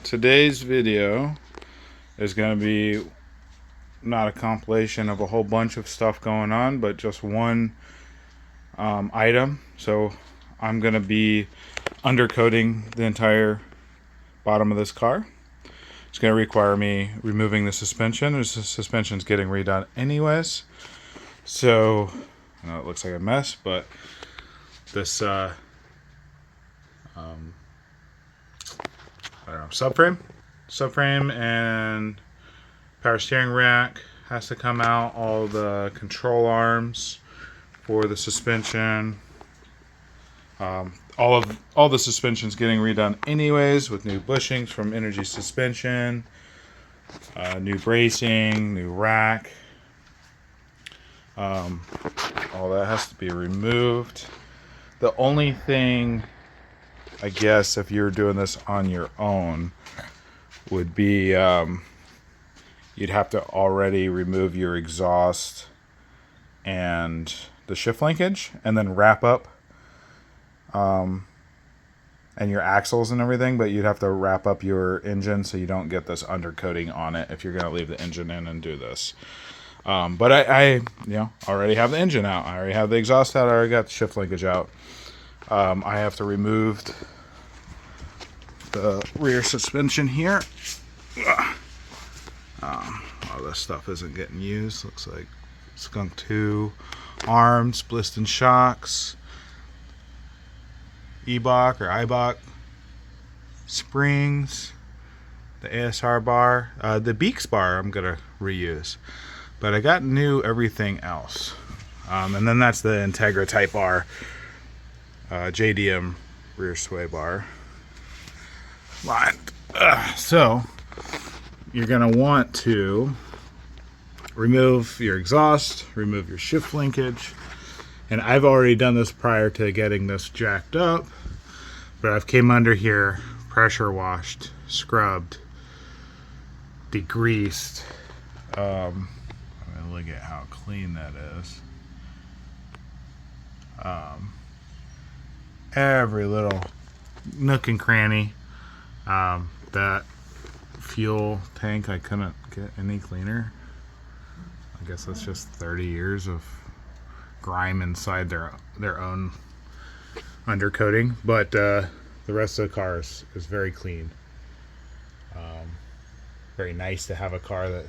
today's video is going to be not a compilation of a whole bunch of stuff going on, but just one item. So I'm going to be undercoating the entire bottom of this car. It's going to require me removing the suspension. The suspension's getting redone anyways. So I know it looks like a mess, but this I don't know, subframe and power steering rack has to come out. All the control arms for the suspension, all the suspension's getting redone anyways, with new bushings from Energy Suspension, new bracing, new rack. All that has to be removed. The only thing, I guess, if you're doing this on your own, would be you'd have to already remove your exhaust and the shift linkage, and then wrap up and your axles and everything, but you'd have to wrap up your engine so you don't get this undercoating on it if you're going to leave the engine in and do this. But I already have the engine out. I already have the exhaust out. I already got the shift linkage out. I have to remove the rear suspension here. All this stuff isn't getting used. Looks like Skunk 2 arms, Bliston shocks, E-Bock or I-Bock springs, the ASR bar, the Beaks bar I'm gonna reuse, but I got new everything else. And then that's the Integra Type R JDM rear sway bar line. So you're gonna want to remove your exhaust, remove your shift linkage, and I've already done this prior to getting this jacked up, but I've came under here, pressure washed, scrubbed, degreased. Look at how clean that is. Every little nook and cranny. That fuel tank, I couldn't get any cleaner. I guess that's just 30 years of grime inside their own undercoating, but the rest of the car is very clean. Very nice to have a car that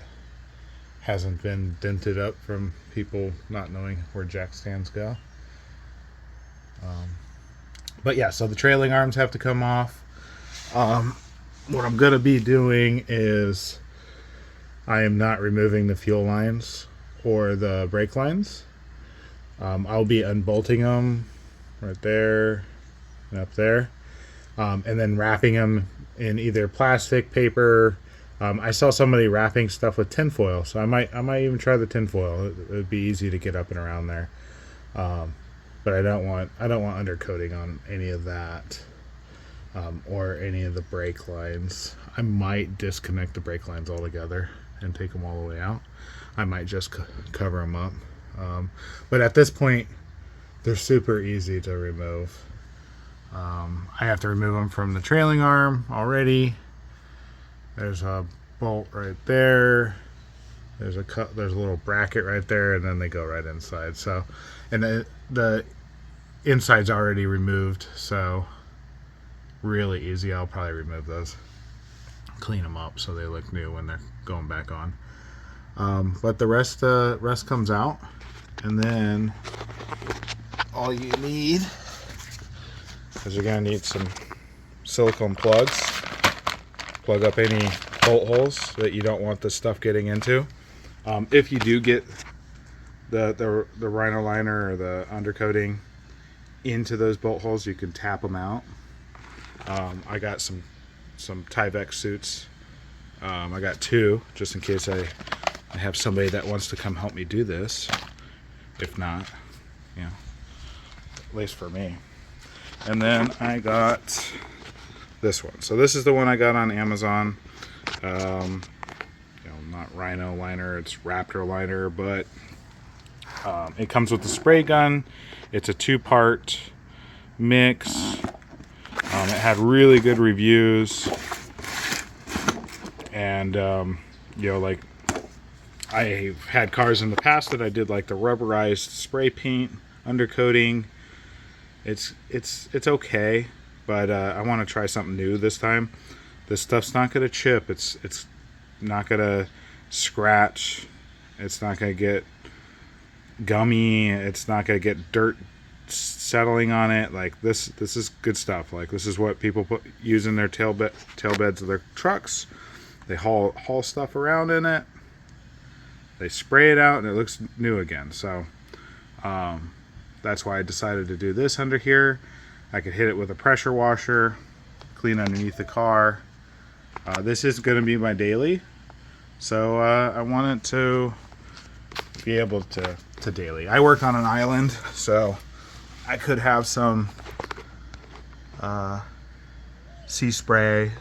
hasn't been dented up from people not knowing where jack stands go. But yeah, so the trailing arms have to come off. What I'm gonna be doing is I am not removing the fuel lines or the brake lines. I'll be unbolting them right there and up there, and then wrapping them in either plastic, paper. I saw somebody wrapping stuff with tinfoil, so I might even try the tinfoil. It'd be easy to get up and around there. But I don't want undercoating on any of that, or any of the brake lines. I might disconnect the brake lines altogether and take them all the way out. I might just cover them up. But at this point, they're super easy to remove. I have to remove them from the trailing arm already. There's a bolt right there. There's a little bracket right there, and then they go right inside. So, and the inside's already removed, so really easy. I'll probably remove those, clean them up so they look new when they're going back on. But the rest comes out, and then all you need is you're gonna need some silicone plugs. Plug up any bolt holes that you don't want this stuff getting into. If you do get the Rhino liner or the undercoating into those bolt holes, you can tap them out. I got some Tyvek suits. I got 2 just in case I have somebody that wants to come help me do this. If not, at least for me. And then I got this one. So this is the one I got on Amazon. Not Rhino liner, it's Raptor liner, but it comes with the spray gun. It's a 2-part mix. It had really good reviews. And you know, like, I've had cars in the past that I did like the rubberized spray paint undercoating. It's okay, but I want to try something new this time. This stuff's not gonna chip. It's not gonna scratch. It's not gonna get gummy. It's not gonna get dirt settling on it. Like, this is good stuff. Like, this is what people use in their tailbeds of their trucks. They haul stuff around in it. They spray it out and it looks new again. So that's why I decided to do this under here. I could hit it with a pressure washer, clean underneath the car. This is going to be my daily, so I wanted to be able to daily. I work on an island, so I could have some sea spray,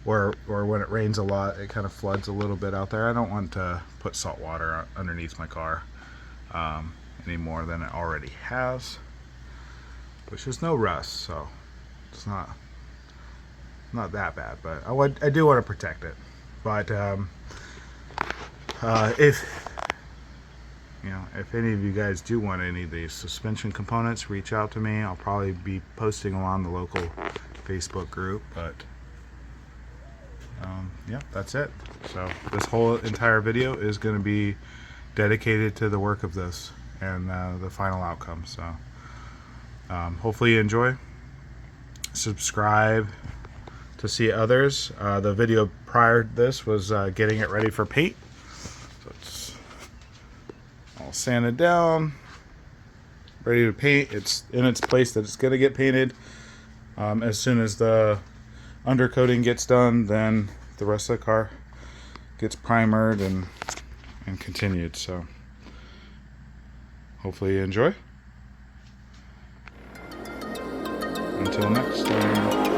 or when it rains a lot, it kind of floods a little bit out there. I don't want to put salt water underneath my car any more than it already has, which is no rust, so it's not that bad. But I do want to protect it. But if any of you guys do want any of these suspension components, reach out to me. I'll probably be posting them on the local Facebook group. But yeah, that's it. So this whole entire video is going to be dedicated to the work of this and the final outcome. So hopefully you enjoy. Subscribe to see others. The video prior to this was getting it ready for paint. So it's all sanded down, ready to paint. It's in its place that it's going to get painted. As soon as the undercoating gets done, then the rest of the car gets primered and continued. So hopefully you enjoy. Until next time.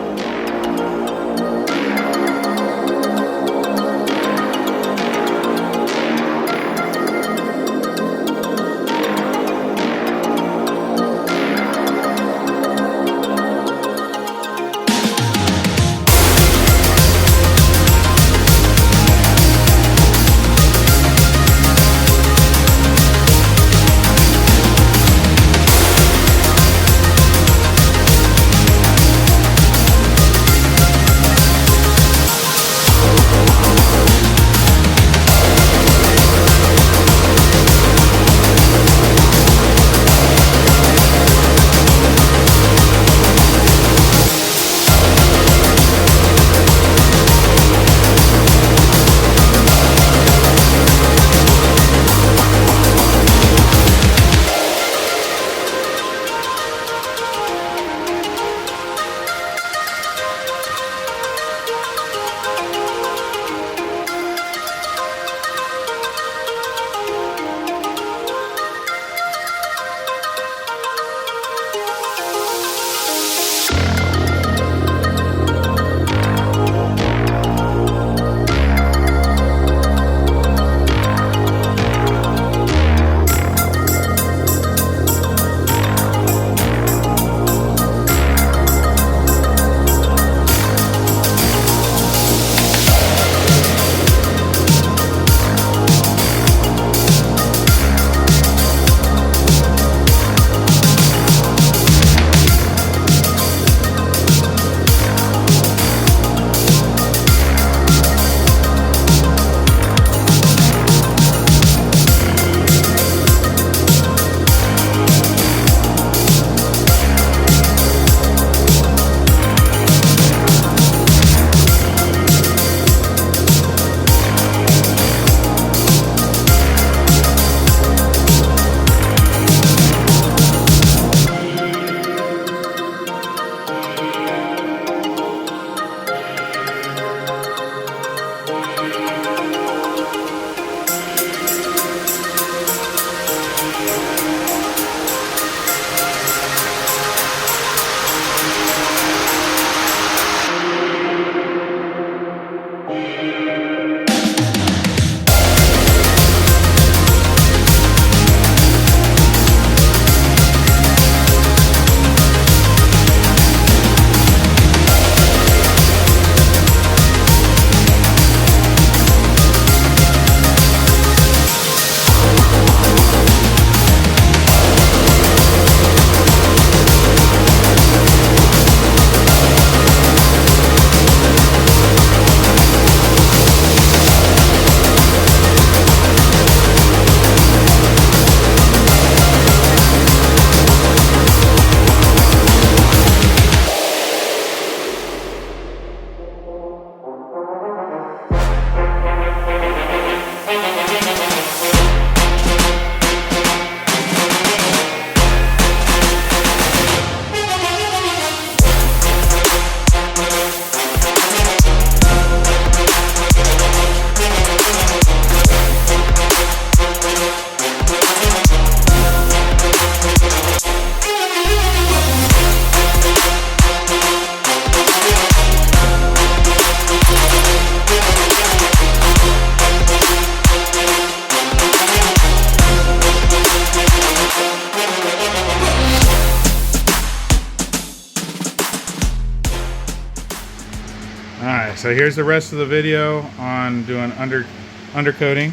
so here's the rest of the video on doing undercoating.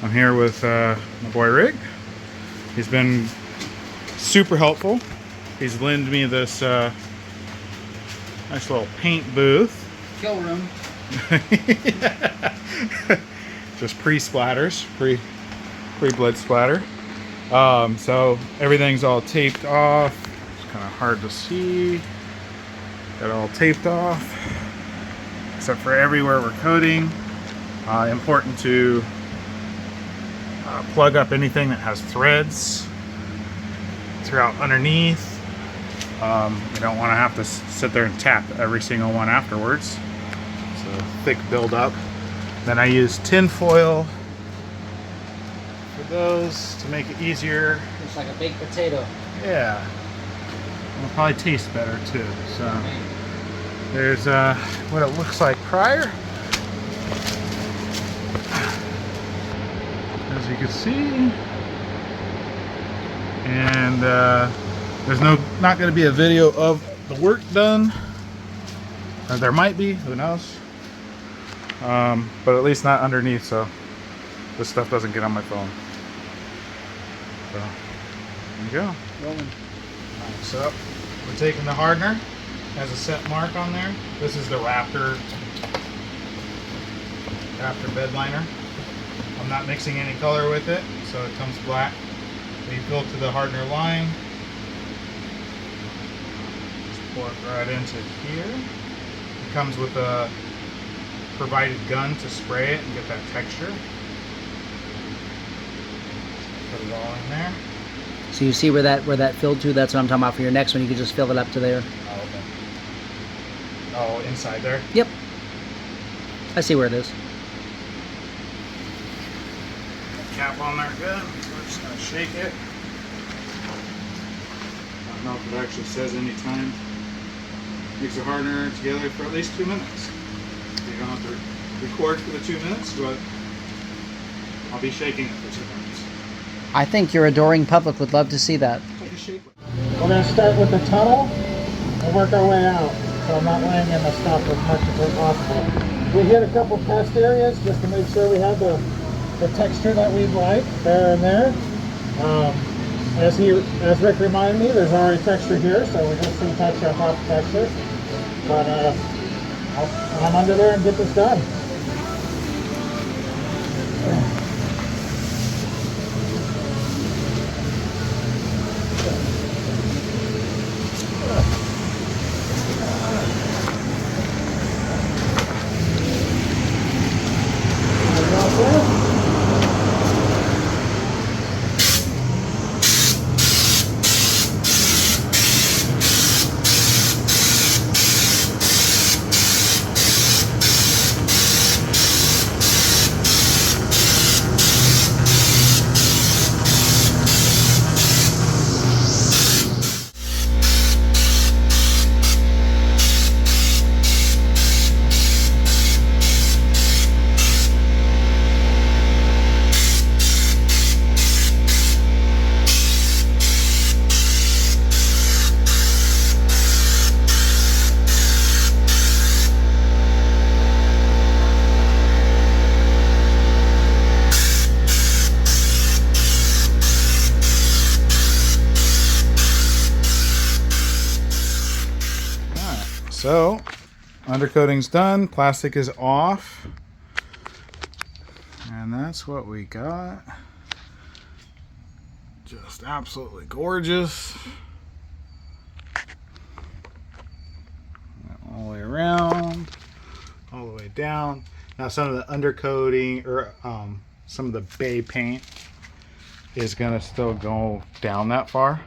I'm here with my boy Rick. He's been super helpful. He's lended me this nice little paint booth. Kill room. Just pre-splatters, pre-blood splatter. So everything's all taped off. It's kind of hard to see. Got it all taped off, except for everywhere we're coating. Important to plug up anything that has threads throughout underneath. You don't want to have to sit there and tap every single one afterwards. It's a thick buildup. Then I use tin foil for those to make it easier. It's like a baked potato. Yeah. It'll probably taste better too. So there's what it looks like prior. As you can see. And there's not going to be a video of the work done. There might be, who knows. But at least not underneath, so this stuff doesn't get on my phone. So there you go. Rolling. Alright, so we're taking the hardener. Has a set mark on there. This is the Raptor bed liner. I'm not mixing any color with it, so it comes black. So you fill to the hardener line. Just pour it right into here. It comes with a provided gun to spray it and get that texture. Put it all in there. So you see where that filled to? That's what I'm talking about for your next one. You can just fill it up to there. Oh, okay. Oh, inside there? Yep. I see where it is. Cap on there good. We're just going to shake it. I don't know if it actually says any time. Mix the hardener together for at least 2 minutes. You don't have to record for the 2 minutes, but I'll be shaking it for 2 minutes. I think your adoring public would love to see that. We're going to start with the tunnel and work our way out. So I'm not laying in the stuff as much as possible. We hit a couple test areas just to make sure we have the texture that we'd like there and there. As Rick reminded me, there's already texture here, so we're just going to touch on top of texture. But I'm under there and get this done. So, undercoating's done, plastic is off, and that's what we got. Just absolutely gorgeous. All the way around, all the way down. Now some of the undercoating, or some of the bay paint is gonna still go down that far,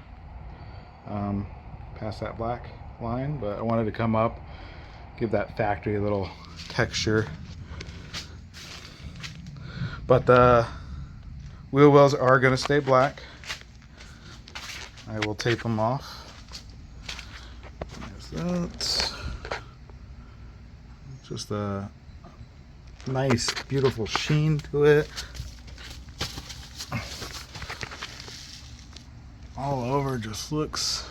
past that black line, but I wanted to come up, give that factory a little texture. But the wheel wells are going to stay black. I will tape them off. There's that. Just a nice, beautiful sheen to it. All over, just looks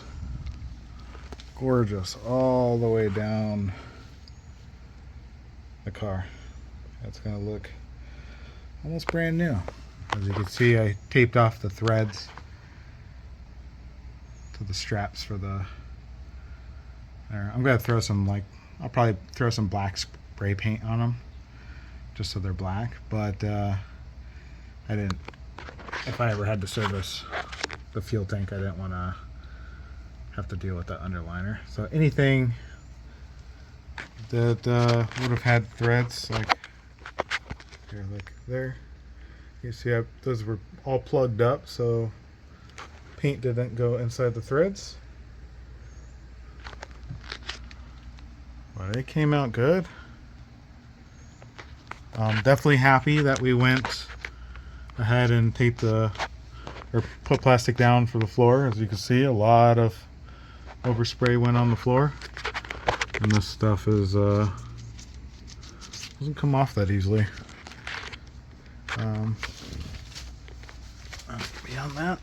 gorgeous all the way down the car. It's gonna look almost brand new. As you can see, I taped off the threads to the straps for the there. I'm gonna throw some, like, I'll probably throw some black spray paint on them just so they're black, but I didn't, if I ever had to service the fuel tank, I didn't want to have to deal with the underliner. So anything that would have had threads, like here, like there, you see those were all plugged up, so paint didn't go inside the threads. But it came out good. Definitely happy that we went ahead and taped or put plastic down for the floor. As you can see, a lot of overspray went on the floor, and this stuff is doesn't come off that easily. Beyond that,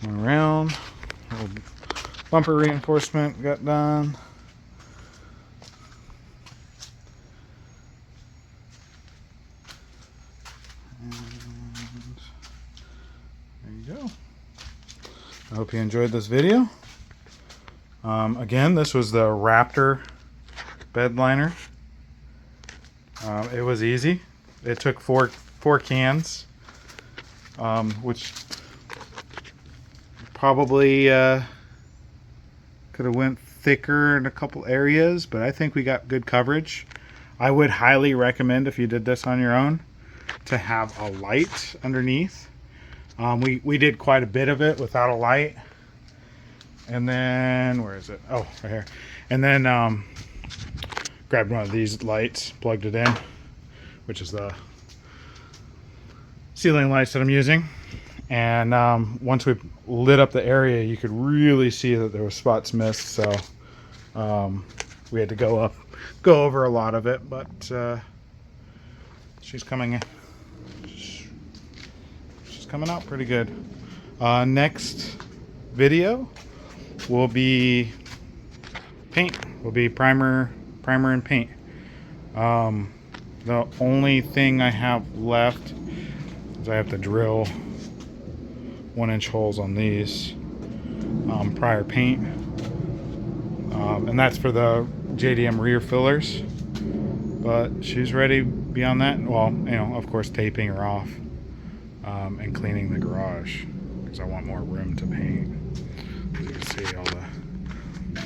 around, little bumper reinforcement got done. There you go. I hope you enjoyed this video. Again, this was the Raptor bed liner. It was easy. It took four cans, which probably could have went thicker in a couple areas, but I think we got good coverage. I would highly recommend, if you did this on your own, to have a light underneath. We did quite a bit of it without a light, and then where is it? Oh, right here. And then grabbed one of these lights, plugged it in, which is the ceiling lights that I'm using. And once we lit up the area, you could really see that there were spots missed. So we had to go over a lot of it, but she's coming in. She's coming out pretty good. Next video will be paint. Will be primer and paint. The only thing I have left is I have to drill 1-inch holes on these prior paint, and that's for the JDM rear fillers. But she's ready beyond that. Well, you know, of course, taping her off and cleaning the garage, because I want more room to paint. As you can see, all the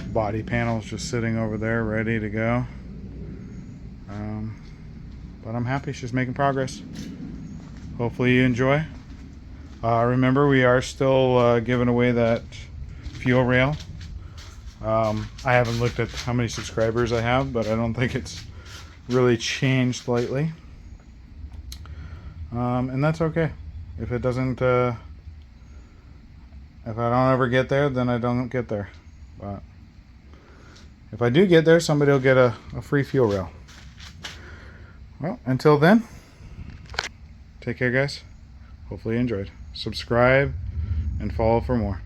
body panels just sitting over there ready to go. But I'm happy she's making progress. Hopefully you enjoy. Remember, we are still giving away that fuel rail. I haven't looked at how many subscribers I have, but I don't think it's really changed lately. And that's okay. If it doesn't, if I don't ever get there, then I don't get there. But if I do get there, somebody will get a free fuel rail. Well, until then, take care, guys. Hopefully you enjoyed. Subscribe and follow for more.